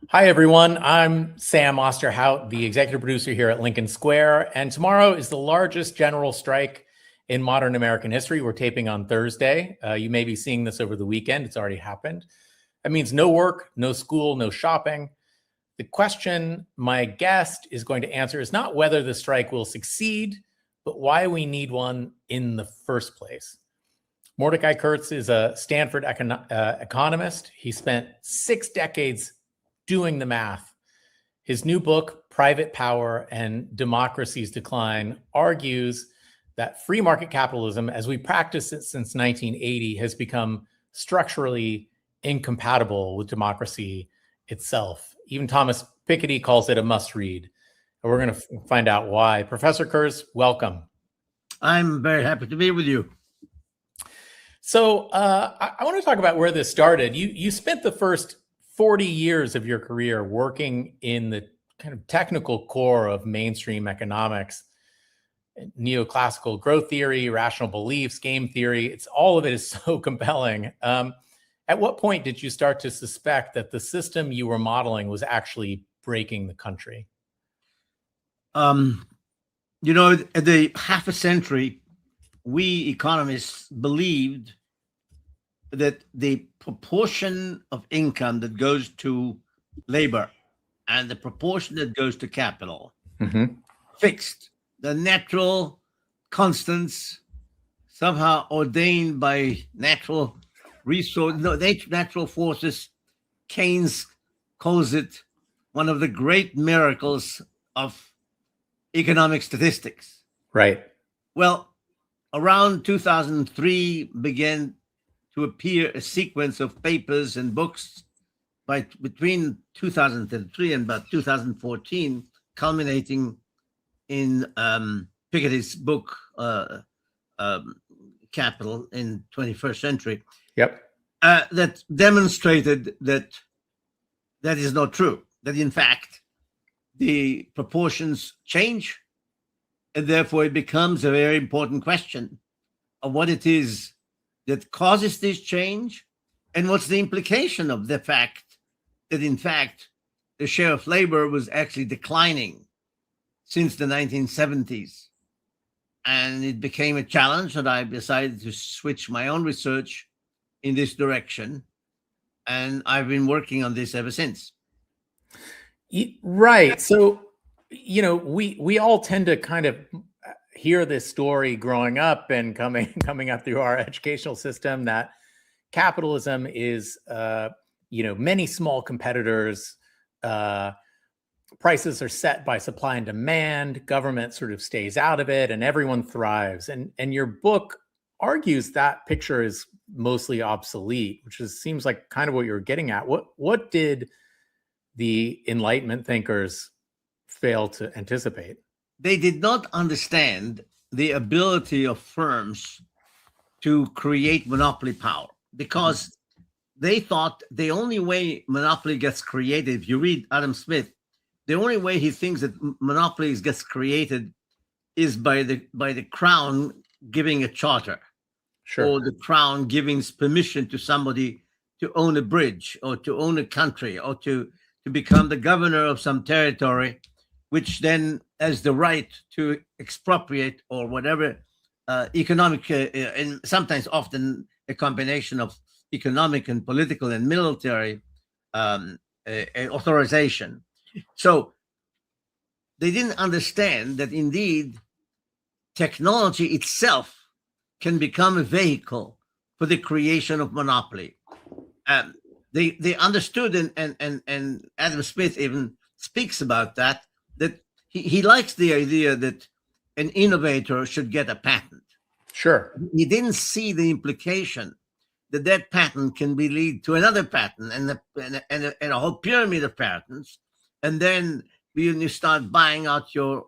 Hi, everyone. I'm Sam Osterhout, the executive producer here at Lincoln Square. And tomorrow is the largest general strike in modern American history. We're taping on Thursday. You may be seeing this over the weekend. It's already happened. That means no work, no school, no shopping. The question my guest is going to answer is not whether the strike will succeed, but why we need one in the first place. Mordecai Kurz is a Stanford economist. He spent 6 decades doing the math. His new book, Private Power and Democracy's Decline, argues that free market capitalism, as we practice it since 1980, has become structurally incompatible with democracy itself. Even Thomas Piketty calls it a must-read. And we're going to find out why. Professor Kurz, welcome. I'm very happy to be with you. So I want to talk about where this started. You spent the first 40 years of your career working in the kind of technical core of mainstream economics, neoclassical growth theory, rational beliefs, game theory. All of it is so compelling. At what point did you start to suspect that the system you were modeling was actually breaking the country? At the half a century, we economists believed that the proportion of income that goes to labor and the proportion that goes to capital fixed, the natural constants somehow ordained by natural forces. Keynes calls it one of the great miracles of economic statistics. Right. Well, around 2003 began to appear a sequence of papers and books between 2003 and about 2014, culminating in Piketty's book, Capital in 21st Century. Yep. That demonstrated that is not true, that in fact, the proportions change, and therefore it becomes a very important question of what it is that causes this change, and what's the implication of the fact that, in fact, the share of labor was actually declining since the 1970s. And it became a challenge, and I decided to switch my own research in this direction. And I've been working on this ever since. Right. So, we all tend to kind of hear this story growing up and coming up through our educational system that capitalism is, many small competitors. Prices are set by supply and demand. Government sort of stays out of it, and everyone thrives. And your book argues that picture is mostly obsolete, which seems like kind of what you're getting at. What did the Enlightenment thinkers fail to anticipate? They did not understand the ability of firms to create monopoly power, because they thought the only way monopoly gets created, if you read Adam Smith, the only way he thinks that monopolies gets created is by the crown giving a charter. Sure. Or the crown giving permission to somebody to own a bridge or to own a country or to become the governor of some territory, which then has the right to expropriate or whatever economic, and sometimes often a combination of economic and political and military authorization. So they didn't understand that indeed technology itself can become a vehicle for the creation of monopoly. They understood, and Adam Smith even speaks about that he likes the idea that an innovator should get a patent. Sure. He didn't see the implication that patent can be lead to another patent and a whole pyramid of patents. And then when you start buying out your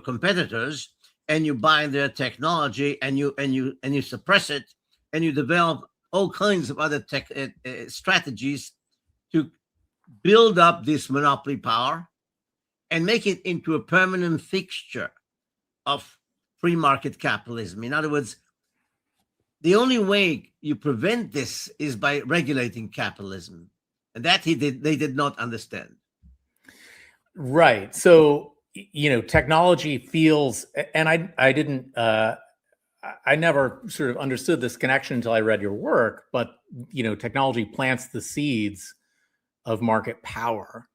competitors and you buy their technology and you suppress it and you develop all kinds of other strategies to build up this monopoly power and make it into a permanent fixture of free market capitalism. In other words, the only way you prevent this is by regulating capitalism. And that they did not understand. Right. So, technology feels, and I never sort of understood this connection until I read your work, but, technology plants the seeds of market power.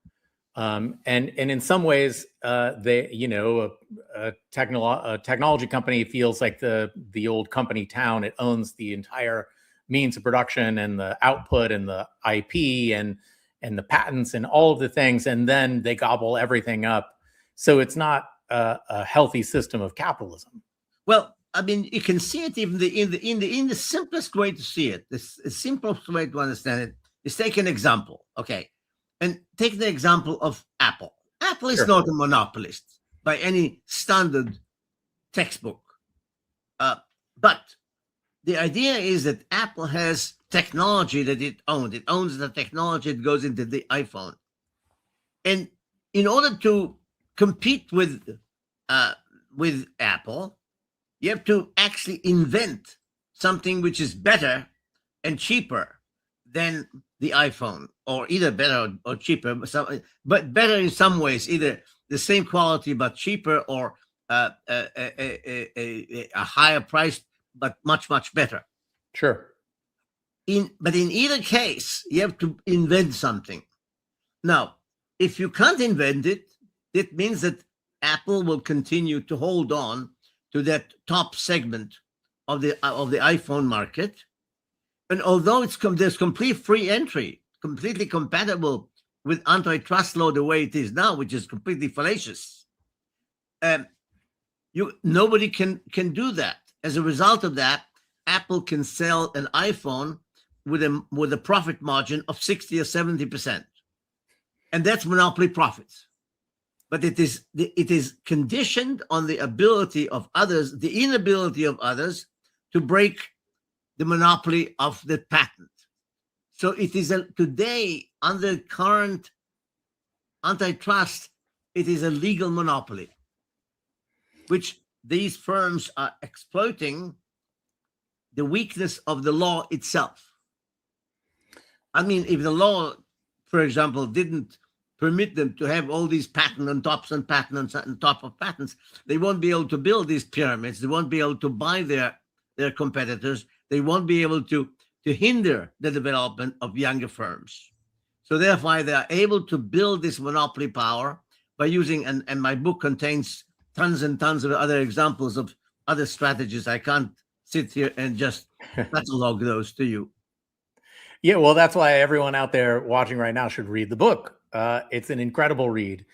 And in some ways, a technology company feels like the old company town. It owns the entire means of production and the output and the IP and the patents and all of the things, and then they gobble everything up. So it's not a healthy system of capitalism. Well, I mean, you can see it even in the simplest way to see it. The simplest way to understand it is take an example, okay, and take the example of Apple. Apple is not a monopolist by any standard textbook, but the idea is that Apple has technology that it owns. It owns the technology that goes into the iPhone. And in order to compete with Apple, you have to actually invent something which is better and cheaper than the iPhone, or either better or cheaper, but better in some ways, either the same quality but cheaper, or a higher price but much, much better. Sure. But in either case, you have to invent something. Now, if you can't invent it, it means that Apple will continue to hold on to that top segment of the iPhone market. And although there's complete free entry, completely compatible with antitrust law the way it is now, which is completely fallacious, nobody can do that. As a result of that, Apple can sell an iPhone with a profit margin of 60 or 70%. And that's monopoly profits. But it is conditioned on the ability of others, the inability of others to break the monopoly of the patent. So it is today, under current antitrust, it is a legal monopoly, which these firms are exploiting the weakness of the law itself. I mean, if the law, for example, didn't permit them to have all these patents on top and patents on top of patents, they won't be able to build these pyramids. They won't be able to buy their competitors. They won't be able to hinder the development of younger firms. So therefore, they are able to build this monopoly power by using, and my book contains tons and tons of other examples of other strategies. I can't sit here and just catalog those to you. Yeah, well, that's why everyone out there watching right now should read the book. It's an incredible read.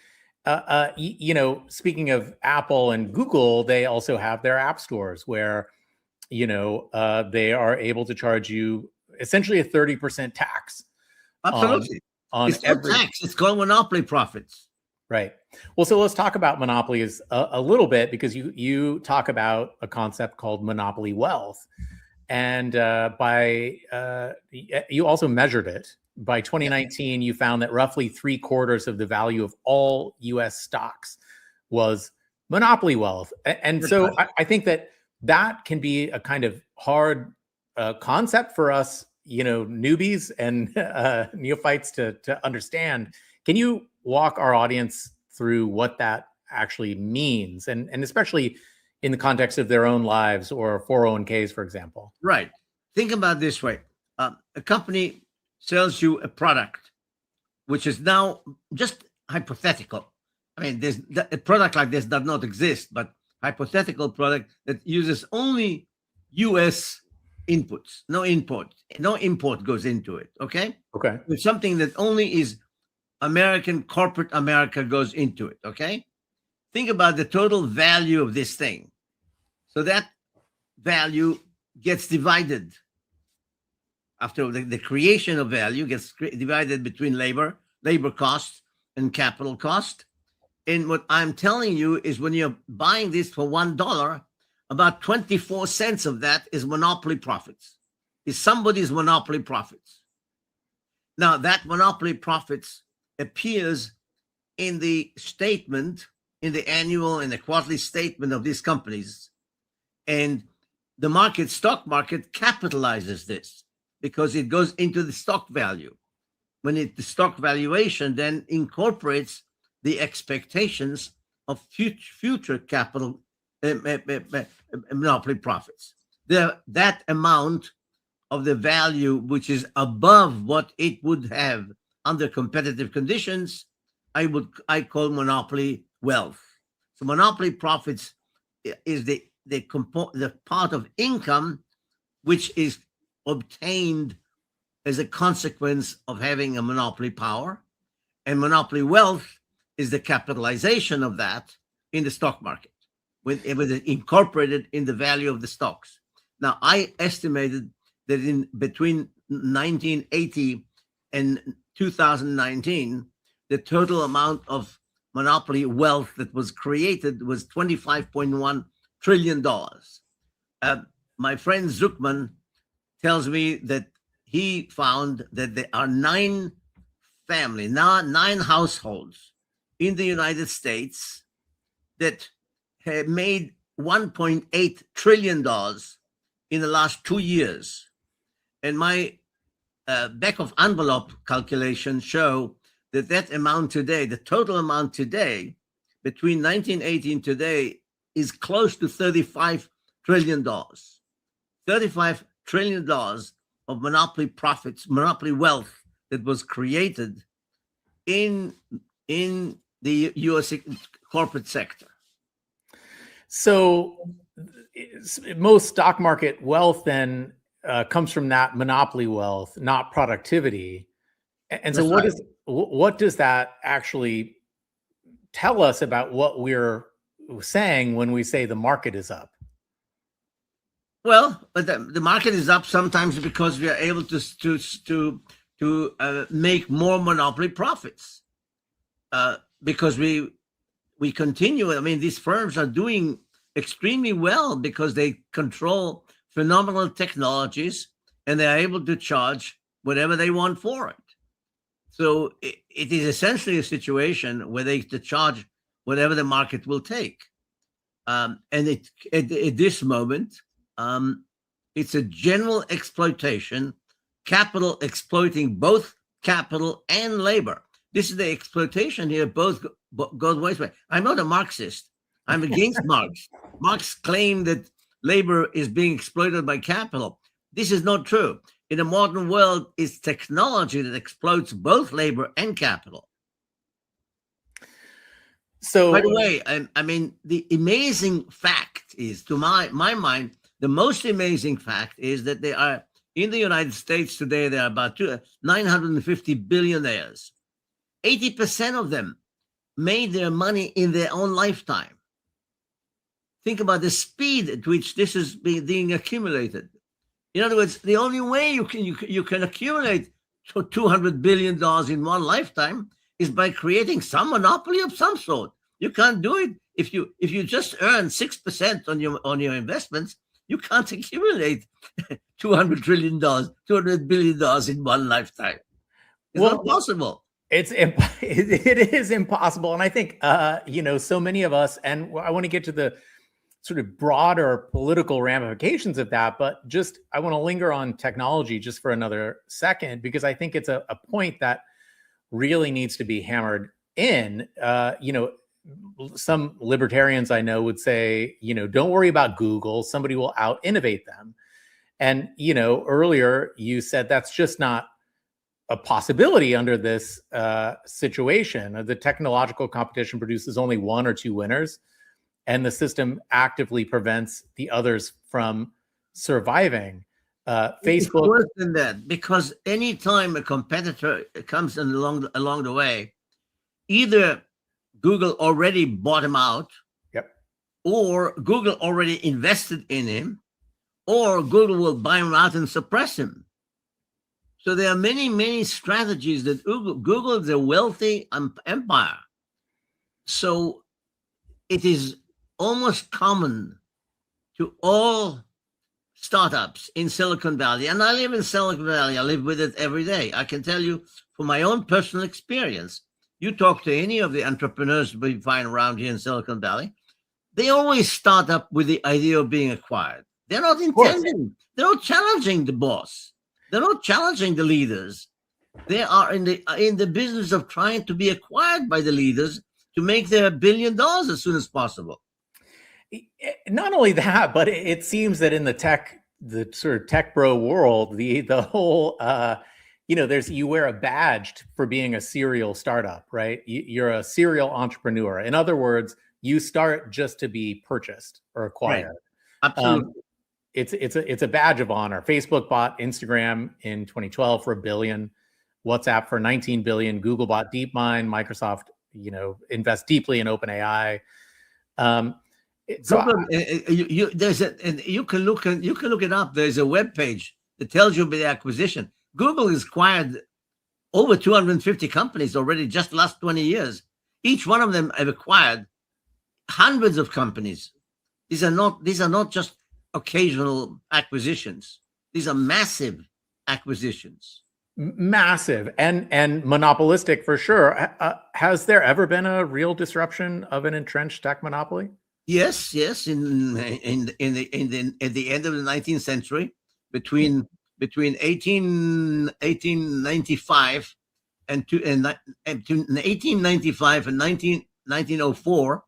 Speaking of Apple and Google, they also have their app stores where, they are able to charge you essentially a 30% tax. Absolutely. It's every tax. It's called monopoly profits. Right. Well, so let's talk about monopolies a little bit, because you talk about a concept called monopoly wealth. And you also measured it. By 2019, you found that roughly 3/4 of the value of all U.S. stocks was monopoly wealth. And so I think that can be a kind of hard concept for us, newbies and neophytes to understand. Can you walk our audience through what that actually means, and especially in the context of their own lives or 401ks, for example? Right. Think about it this way. A company sells you a product, which is now just hypothetical. I mean, a product like this does not exist, but hypothetical product that uses only U.S. inputs, no import goes into it. Okay. It's something that only is corporate America goes into it. Okay. Think about the total value of this thing. So that value gets divided. After the creation of value gets divided between labor cost and capital cost. And what I'm telling you is, when you're buying this for $1, about 24 cents of that is monopoly profits. Is somebody's monopoly profits. Now, that monopoly profits appears in the statement, in the annual and the quarterly statement of these companies. And the stock market capitalizes this, because it goes into the stock value. the stock valuation then incorporates the expectations of future capital monopoly profits. That amount of the value which is above what it would have under competitive conditions, I call monopoly wealth. So monopoly profits is the part of income which is obtained as a consequence of having a monopoly power, and monopoly wealth is the capitalization of that in the stock market, with it incorporated in the value of the stocks. Now, I estimated that in between 1980 and 2019, the total amount of monopoly wealth that was created was $25.1 trillion. My friend Zuckman tells me that he found that there are nine households in the United States that have made $1.8 trillion in the last 2 years. And my back of envelope calculations show that amount today, the total amount today, between 1980 and today, is close to $35 trillion. $35 trillion of monopoly profits, monopoly wealth that was created in the U.S. corporate sector. So most stock market wealth then comes from that monopoly wealth, not productivity. And so what does that actually tell us about what we're saying when we say the market is up? Well, but the market is up sometimes because we are able to make more monopoly profits, because we continue. I mean, these firms are doing extremely well because they control phenomenal technologies and they are able to charge whatever they want for it. So it is essentially a situation where they to charge whatever the market will take. And at this moment, it's a general exploitation, capital exploiting both capital and labor. This is the exploitation here, both goes both ways. I'm not a Marxist. I'm against Marx. Marx claimed that labor is being exploited by capital. This is not true. In a modern world, it's technology that exploits both labor and capital. So, by the way, I mean, the amazing fact is, to my mind, the most amazing fact is that there are, in the United States today, there are about 950 billionaires. 80% of them made their money in their own lifetime. Think about the speed at which this is being accumulated. In other words, the only way you can accumulate $200 billion in one lifetime is by creating some monopoly of some sort. You can't do it if you just earn 6% on your investments. You can't accumulate $200 billion in one lifetime. It's not possible. It is impossible, and I think so many of us, and I want to get to the sort of broader political ramifications of that, but just I want to linger on technology just for another second, because I think it's a point that really needs to be hammered in. Some libertarians I know would say, don't worry about Google, somebody will out innovate them. And, earlier you said that's just not a possibility under this situation. The technological competition produces only one or two winners, and the system actively prevents the others from surviving. Facebook. It's worse than that, because anytime a competitor comes along the way, either Google already bought him out, or Google already invested in him, or Google will buy him out and suppress him. So there are many, many strategies that Google is a wealthy empire. So it is almost common to all startups in Silicon Valley, and I live in Silicon Valley, I live with it every day. I can tell you from my own personal experience, you talk to any of the entrepreneurs we find around here in Silicon Valley, they always start up with the idea of being acquired. They're not intending, they're not challenging the boss. They're not challenging the leaders. They are in the business of trying to be acquired by the leaders to make their $1 billion as soon as possible. Not only that, but it seems that in the sort of tech bro world, the whole you wear a badge for being a serial startup, right? You're a serial entrepreneur. In other words, you start just to be purchased or acquired. Right. Absolutely. It's a badge of honor. Facebook bought Instagram in 2012 for $1 billion, WhatsApp for 19 billion, Google bought DeepMind, Microsoft, invest deeply in OpenAI. You can look it up. There's a web page that tells you the acquisition. Google has acquired over 250 companies already just the last 20 years. Each one of them have acquired hundreds of companies. These are not just occasional acquisitions. These are massive acquisitions. Massive and monopolistic for sure. Has there ever been a real disruption of an entrenched tech monopoly? Yes. At the end of the 19th century, between 1895 and 1895 and 1904,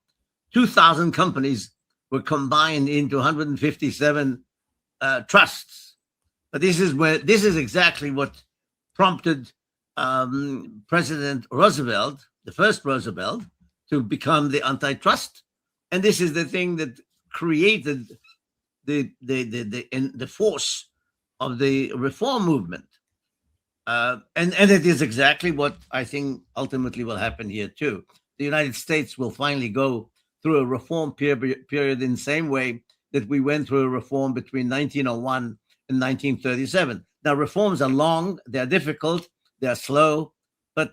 2,000 companies were combined into 157 trusts. But this is exactly what prompted President Roosevelt, the first Roosevelt, to become the antitrust. And this is the thing that created the force of the reform movement. And it is exactly what I think ultimately will happen here too. The United States will finally go through a reform period in the same way that we went through a reform between 1901 and 1937. Now, reforms are long, they're difficult, they're slow, but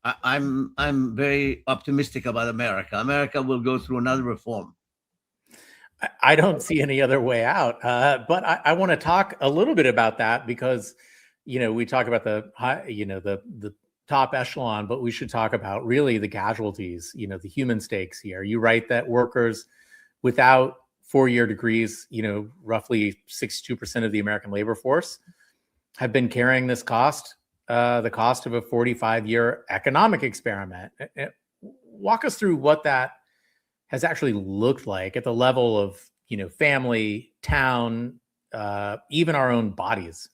I'm very optimistic about America. America will go through another reform. I don't see any other way out. But I want to talk a little bit about that because, we talk about the top echelon, but we should talk about really the casualties, the human stakes here. You write that workers without 4-year degrees, roughly 62% of the American labor force have been carrying this cost, the cost of a 45-year economic experiment. Walk us through what that has actually looked like at the level of, family, town, even our own bodies.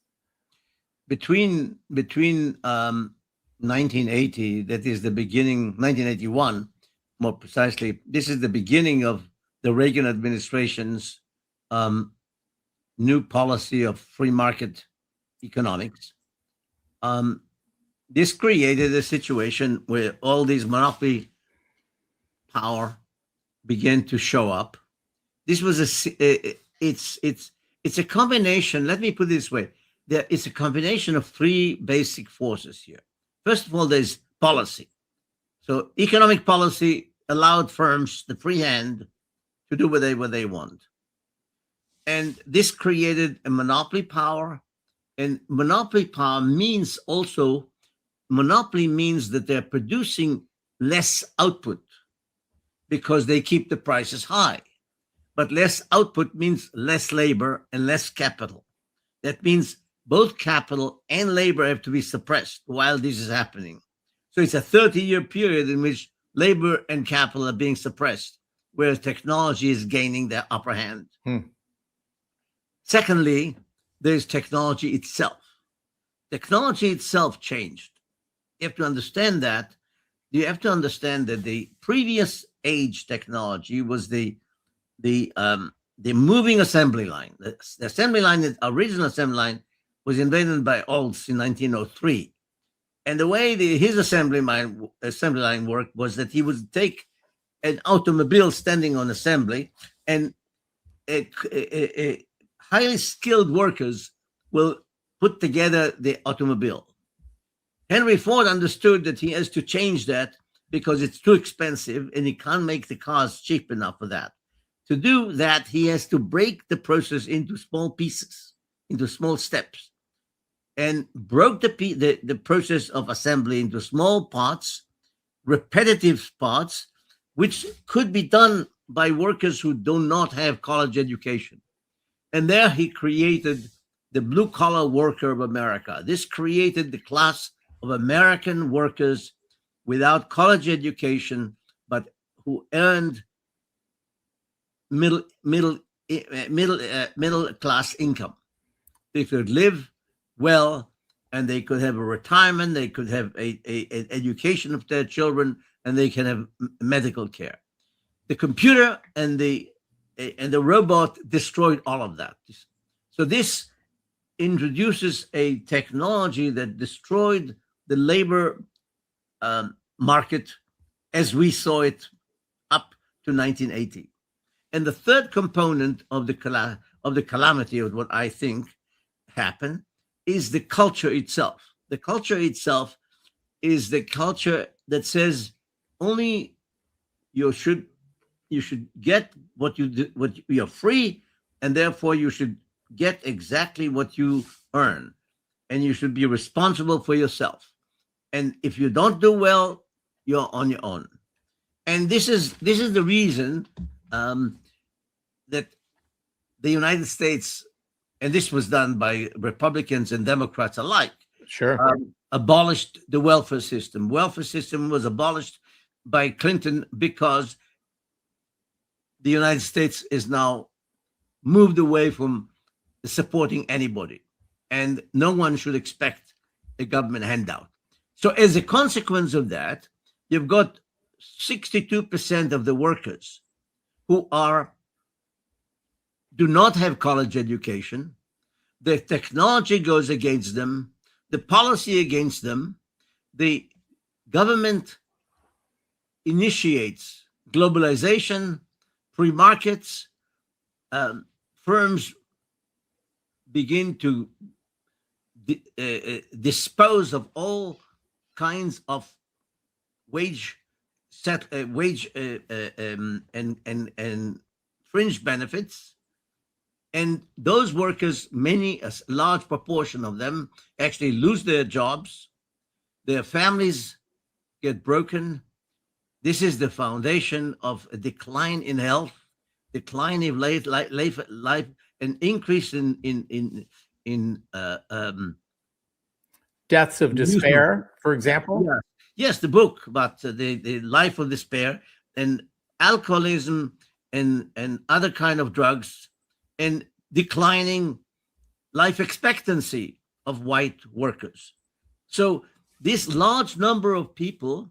Between 1980, that is the beginning, 1981, more precisely, this is the beginning of the Reagan administration's new policy of free market economics. This created a situation where all these monopoly power began to show up. This was it's a combination. Let me put it this way: it's a combination of three basic forces here. First of all, there's policy. So economic policy allowed firms the free hand to do whatever they want. And this created a monopoly power. And monopoly power means also, monopoly means that they're producing less output because they keep the prices high. But less output means less labor and less capital. That means both capital and labor have to be suppressed while this is happening. So it's a 30-year period in which labor and capital are being suppressed, whereas technology is gaining the upper hand. Secondly, there's technology itself. Technology itself changed. You have to understand that. You have to understand that the previous age technology was the moving assembly line. The assembly line, the original assembly line, was invented by Olds in 1903. And the way his assembly line worked was that he would take an automobile standing on assembly, and highly skilled workers will put together the automobile. Henry Ford understood that he has to change that because it's too expensive and he can't make the cars cheap enough for that. To do that, he has to break the process into small pieces, into small steps, and broke the process of assembly into small parts, repetitive parts, which could be done by workers who do not have college education. And there he created the blue-collar worker of America. This created the class of American workers without college education, but who earned middle class income. They could live well, and they could have a retirement. They could have an education of their children, and they can have medical care. The computer and the robot destroyed all of that. So this introduces a technology that destroyed the labor market as we saw it up to 1980. And the third component of the calamity of what I think happened is the culture itself. The culture itself is the culture that says only you should get what you do, what you're free, and therefore you should get exactly what you earn, and you should be responsible for yourself. And if you don't do well, you're on your own. And this is the reason that the United States, and this was done by Republicans and Democrats alike, abolished the welfare system. Welfare system was abolished by Clinton because the United States is now moved away from supporting anybody, and no one should expect a government handout. So as a consequence of that, you've got 62% of the workers who do not have college education. The technology goes against them, the policy against them. The government initiates globalization, free markets, firms begin to dispose of all kinds of wage and fringe benefits, and those workers, a large proportion of them, actually lose their jobs. Their families get broken. This is the foundation of a decline in health, decline in life, an increase in deaths of despair, for example. Yeah. Yes, the book about the life of despair and alcoholism and other kind of drugs, and declining life expectancy of white workers. So this large number of people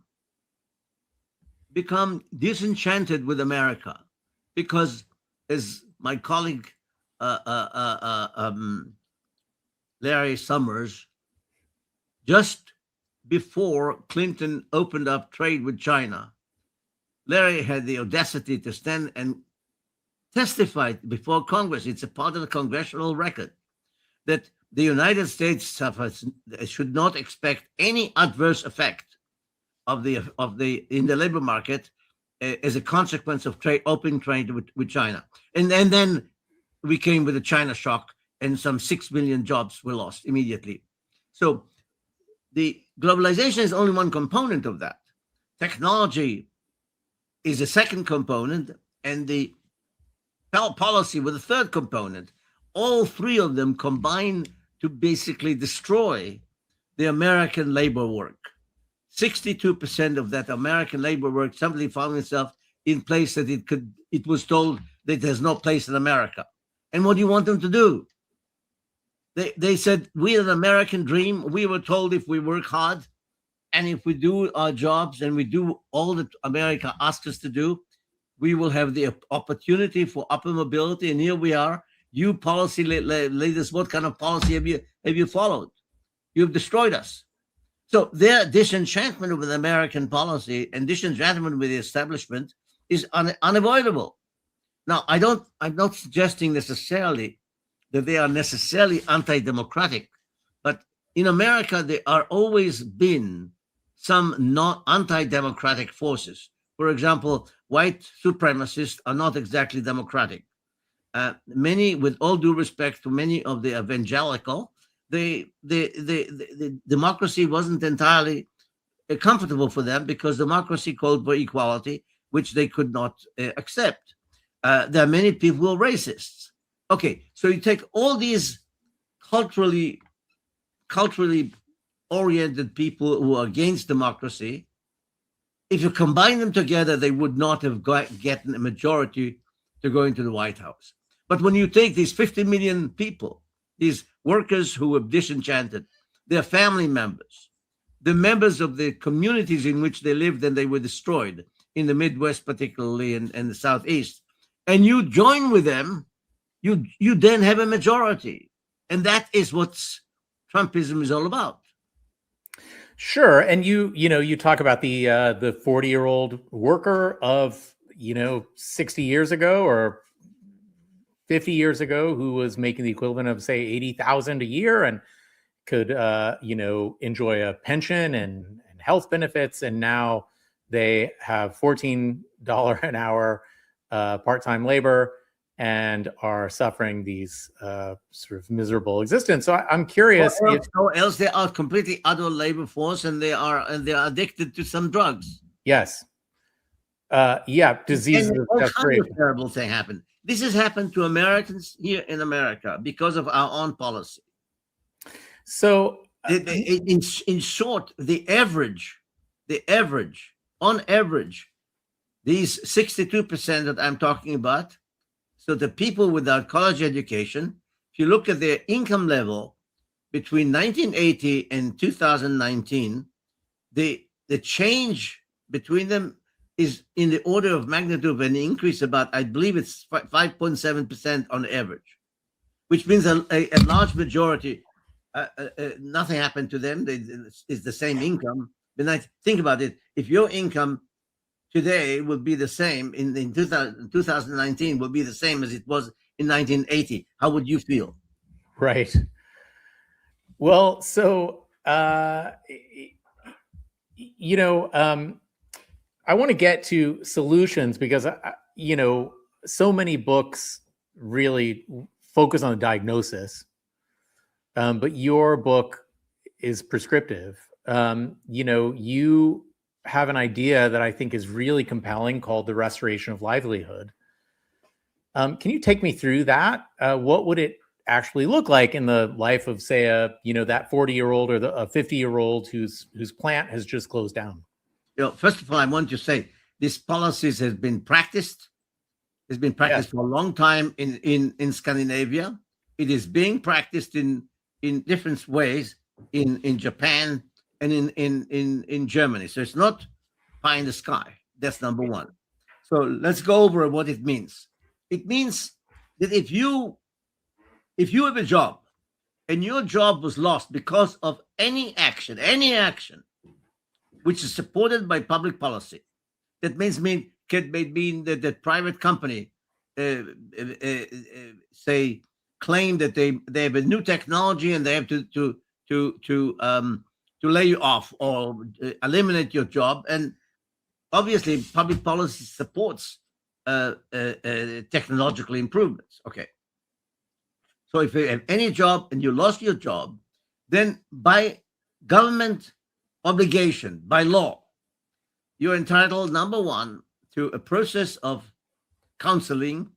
become disenchanted with America because, as my colleague Larry Summers, just before Clinton opened up trade with China, Larry had the audacity to stand and testify before Congress. It's a part of the congressional record that the United States should not expect any adverse effect in the labor market as a consequence of opening trade with China. And then we came with the China shock, and some 6 million jobs were lost immediately. So the globalization is only one component of that. Technology is a second component, and the policy with a third component. All three of them combine to basically destroy the American labor work. 62% of that American labor work suddenly found itself in place that it was told that there's no place in America. And what do you want them to do? They said, we are an American dream. We were told if we work hard and if we do our jobs and we do all that America asks us to do, we will have the opportunity for upper mobility. And here we are. You policy leaders, what kind of policy have you followed? You've destroyed us. So their disenchantment with American policy and disenchantment with the establishment is unavoidable. Now, I'm not suggesting necessarily that they are necessarily anti-democratic, but in America, there are always been some not anti-democratic forces. For example, white supremacists are not exactly democratic. Many, with all due respect to many of the evangelical, the democracy wasn't entirely comfortable for them because democracy called for equality, which they could not accept. There are many people who are racists. Okay, so you take all these culturally oriented people who are against democracy. If you combine them together, they would not have gotten a majority to go into the White House. But when you take these 50 million people, these workers who were disenchanted, their family members, the members of the communities in which they lived and they were destroyed, in the Midwest particularly, and the Southeast, and you join with them, you then have a majority. And that is what Trumpism is all about. Sure. And you talk about the 40-year-old worker of 60 years ago or 50 years ago who was making the equivalent of, say, $80,000 a year and could enjoy a pension and health benefits, and now they have $14 an hour part-time labor and are suffering these sort of miserable existence. So I'm curious, or else they are completely other labor force, and they are addicted to some drugs. Yes. Diseases. All kinds of terrible things happen. This has happened to Americans here in America because of our own policy. So, in short, on average, these 62% that I'm talking about. So the people without college education, if you look at their income level between 1980 and 2019, the change between them is in the order of magnitude of an increase about, I believe it's 5.7% on average, which means a large majority, nothing happened to them. It's the same income. But think about it. If your income today will be the same in 2019 will be the same as it was in 1980. How would you feel? Right. Well, so, I want to get to solutions because, so many books really focus on the diagnosis, but your book is prescriptive. You have an idea that I think is really compelling called the restoration of livelihood. Can you take me through that? What would it actually look like in the life of, say, that 40-year-old or a 50-year-old whose plant has just closed down? First of all, I want to say this policies has been practiced. It's been practiced for a long time in Scandinavia. It is being practiced in different ways in Japan and in Germany. So it's not pie in the sky. That's number one. So let's go over what it means. It means that if you have a job and your job was lost because of any action, which is supported by public policy, that could mean that the private company say claim that they have a new technology and they have to lay you off or eliminate your job. And obviously public policy supports technological improvements. Okay. So if you have any job and you lost your job, then by government obligation, by law, you're entitled, number one, to a process of counseling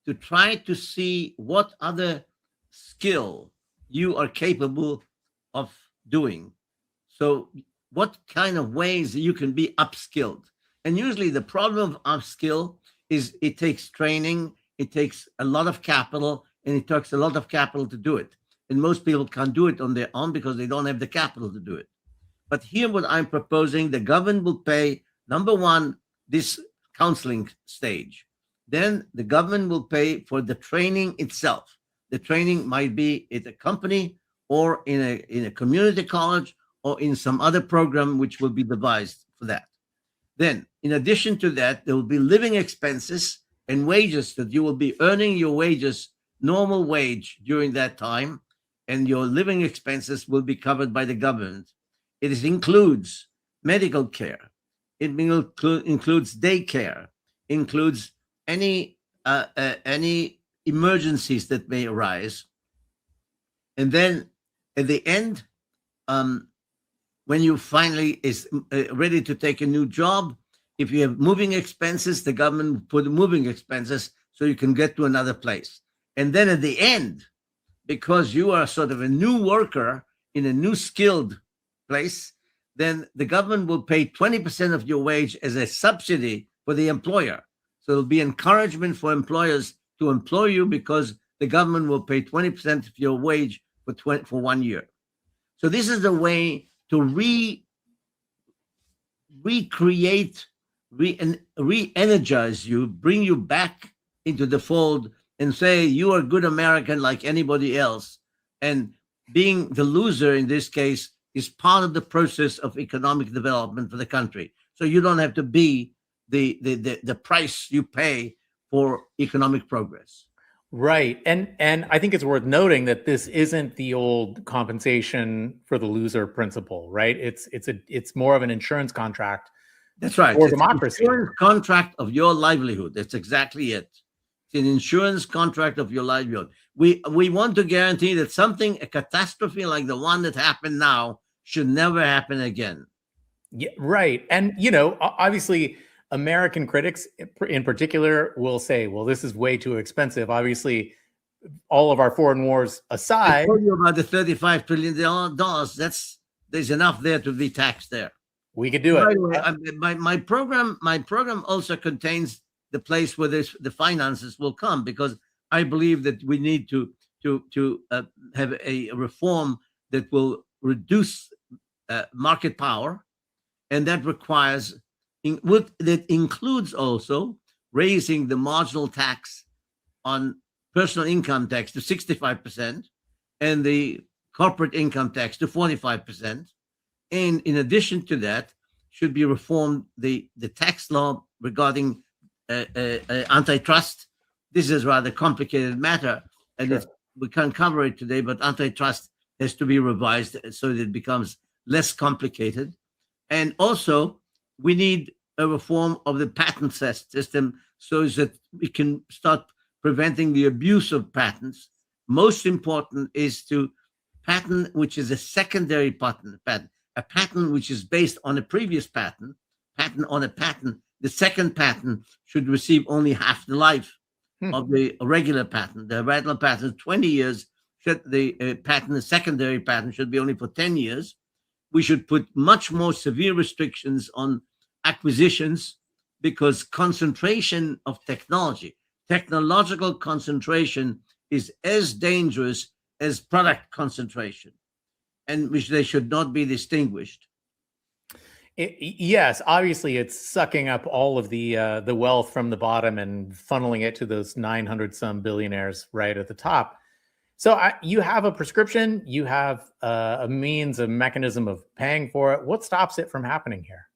to try to see what other skill you are capable of doing. So what kind of ways you can be upskilled. And usually the problem of upskill is it takes training, it takes a lot of capital, and it takes a lot of capital to do it. And most people can't do it on their own because they don't have the capital to do it. But here what I'm proposing, the government will pay, number one, this counseling stage. Then the government will pay for the training itself. The training might be at a company or in a community college or in some other program which will be devised for that. Then, in addition to that, there will be living expenses and wages that you will be earning your wages, normal wage during that time, and your living expenses will be covered by the government. It includes medical care. It includes daycare, includes any emergencies that may arise. And then at the end, when you finally is ready to take a new job, if you have moving expenses, the government will put moving expenses so you can get to another place. And then at the end, because you are sort of a new worker in a new skilled place, then the government will pay 20% of your wage as a subsidy for the employer. So it'll be encouragement for employers to employ you because the government will pay 20% of your wage for 1 year. So this is the way to recreate, re-energize you, bring you back into the fold and say you are a good American like anybody else. And being the loser in this case is part of the process of economic development for the country. So you don't have to be the price you pay for economic progress. Right. And I think it's worth noting that this isn't the old compensation for the loser principle, right? It's more of an insurance contract. That's right. For it's democracy. An insurance contract of your livelihood. That's exactly it. It's an insurance contract of your livelihood. We want to guarantee that a catastrophe like the one that happened now should never happen again. Yeah, right. And, obviously, American critics in particular will say, well, this is way too expensive. Obviously, all of our foreign wars aside. I told you about the $35 trillion. There's enough there to be taxed there. We could do it. My program also contains the place where the finances will come, because I believe that we need to have a reform that will reduce market power, and that requires that includes also raising the marginal tax on personal income tax to 65% and the corporate income tax to 45%. And in addition to that, should be reformed the tax law regarding antitrust. This is a rather complicated matter, and sure. We can't cover it today, but antitrust has to be revised so that it becomes less complicated. And also, we need a reform of the patent system so that we can start preventing the abuse of patents. Most important is to patent, which is a secondary patent, a patent which is based on a previous patent on a patent. The second patent should receive only half the life of the regular patent. The regular patent is 20 years. The secondary patent should be only for 10 years. We should put much more severe restrictions on acquisitions, because concentration of technological concentration is as dangerous as product concentration, and which they should not be distinguished. Yes, obviously it's sucking up all of the wealth from the bottom and funneling it to those 900 some billionaires right at the top. So you have a prescription, you have a mechanism of paying for it. What stops it from happening here?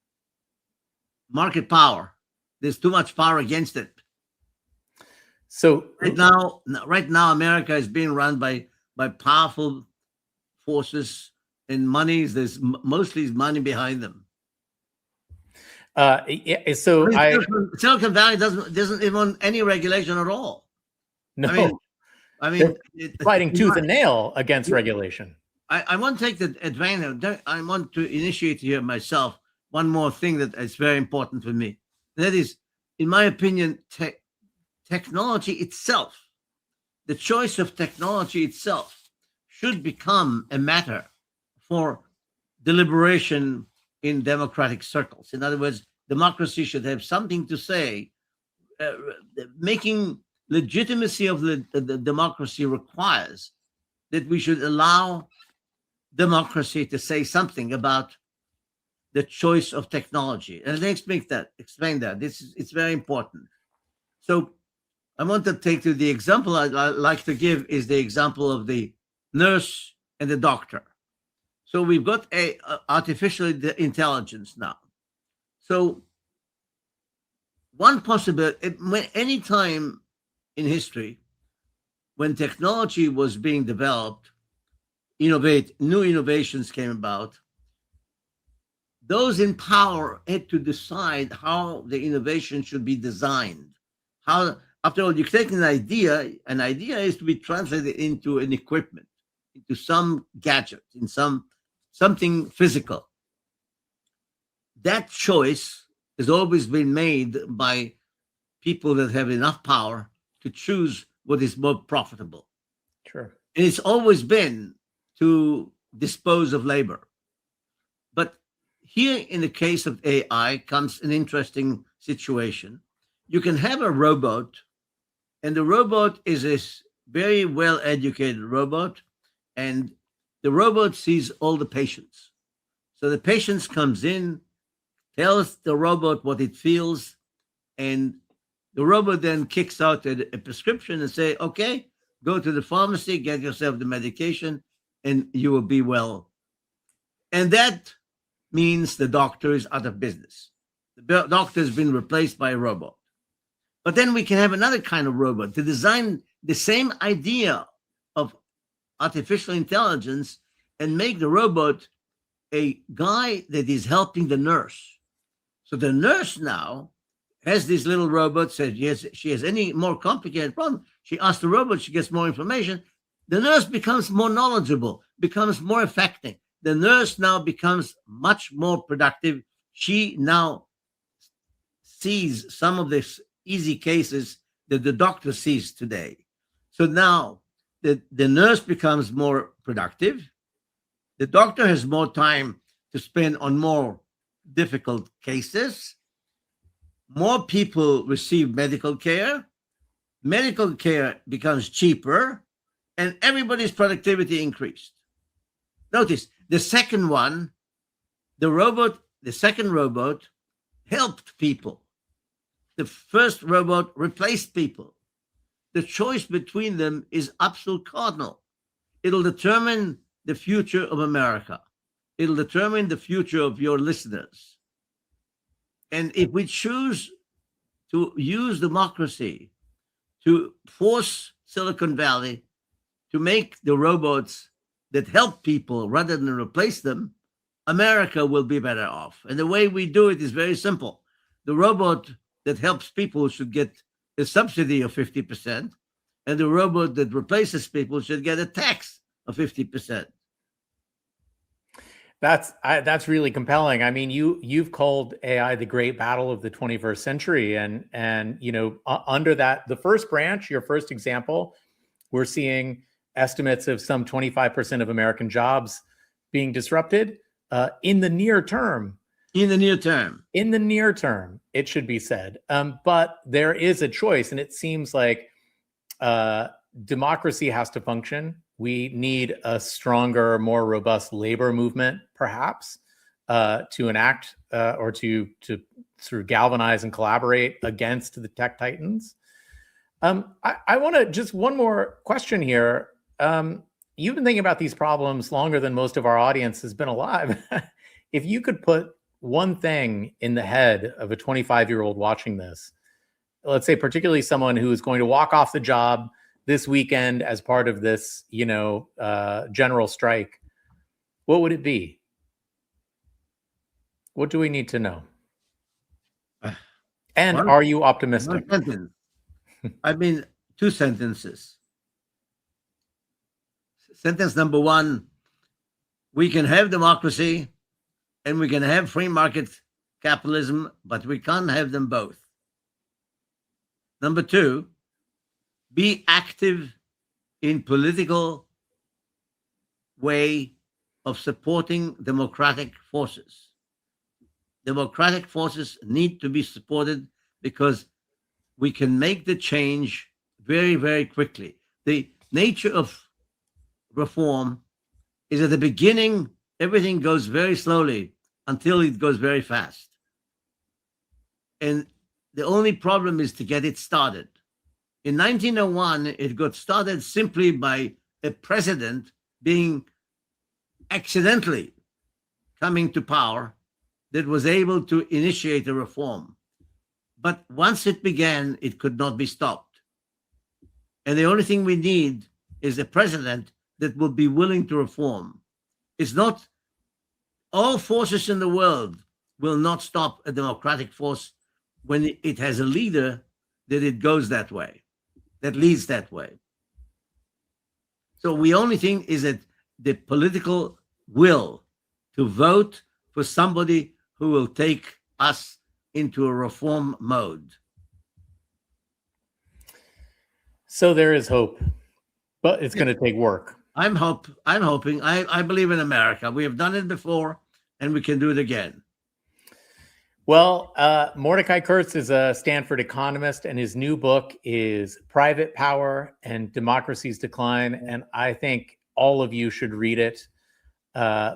Market power. There's too much power against it. So right now, America is being run by powerful forces and monies. There's mostly money behind them. Silicon Valley doesn't even want any regulation at all. No, I mean fighting tooth and nail against regulation. I want to take the advantage. I want to initiate here myself one more thing that is very important for me. That is, in my opinion, technology itself, the choice of technology itself, should become a matter for deliberation in democratic circles. In other words, democracy should have something to say. Making legitimacy of the democracy requires that we should allow democracy to say something about the choice of technology. And let's explain that. It's very important. So I want to take to the example I like to give is the example of the nurse and the doctor. So we've got artificial intelligence now. So one possibility, any time in history when technology was being developed, new innovations came about, those in power had to decide how the innovation should be designed. After all, you take an idea is to be translated into an equipment, into some gadget, in something physical. That choice has always been made by people that have enough power to choose what is more profitable. Sure. And it's always been to dispose of labor. here in the case of AI comes an interesting situation. You can have a robot, and the robot is this very well-educated robot, and the robot sees all the patients. So the patient comes in, tells the robot what it feels, and the robot then kicks out a prescription and say, okay, go to the pharmacy, get yourself the medication, and you will be well. And that means the doctor is out of business. The doctor has been replaced by a robot. But then we can have another kind of robot to design the same idea of artificial intelligence and make the robot a guy that is helping the nurse. So the nurse now has this little robot, says yes, she has any more complicated problem. She asks the robot, she gets more information. The nurse becomes more knowledgeable, becomes more effective. The nurse now becomes much more productive. She now sees some of these easy cases that the doctor sees today. So now the nurse becomes more productive. The doctor has more time to spend on more difficult cases. More people receive medical care. Medical care becomes cheaper, and everybody's productivity increased. Notice the second one, the second robot helped people. The first robot replaced people. The choice between them is absolute cardinal. It'll determine the future of America. It'll determine the future of your listeners. And if we choose to use democracy to force Silicon Valley to make the robots that help people rather than replace them, America will be better off. And the way we do it is very simple. The robot that helps people should get a subsidy of 50%, and the robot that replaces people should get a tax of 50%. That's really compelling. I mean, you've called AI the great battle of the 21st century, and under that, the first branch, your first example, we're seeing estimates of some 25% of American jobs being disrupted in the near term. In the near term, it should be said. But there is a choice, and it seems like democracy has to function. We need a stronger, more robust labor movement, perhaps, to enact or to sort of galvanize and collaborate against the tech titans. I want to just one more question here. You've been thinking about these problems longer than most of our audience has been alive. If you could put one thing in the head of a 25-year-old watching this, let's say particularly someone who is going to walk off the job this weekend as part of this, general strike, what would it be? What do we need to know? And are you optimistic? One sentence. I mean, two sentences. Sentence number one, we can have democracy and we can have free market capitalism, but we can't have them both. Number two, be active in political way of supporting democratic forces. Democratic forces need to be supported because we can make the change very, very quickly. The nature of reform is at the beginning, everything goes very slowly until it goes very fast. And the only problem is to get it started. In 1901, it got started simply by a president being accidentally coming to power that was able to initiate a reform. But once it began, it could not be stopped. And the only thing we need is a president that will be willing to reform. It's not all forces in the world will not stop a democratic force when it has a leader that it goes that way, that leads that way. So the only thing is that the political will to vote for somebody who will take us into a reform mode. So there is hope, but it's going to take work. I'm hoping. I believe in America. We have done it before, and we can do it again. Well, Mordecai Kurz is a Stanford economist, and his new book is Private Power and Democracy's Decline. And I think all of you should read it.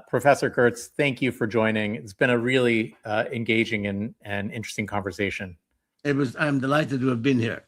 Professor Kurz, thank you for joining. It's been a really engaging and interesting conversation. I'm delighted to have been here.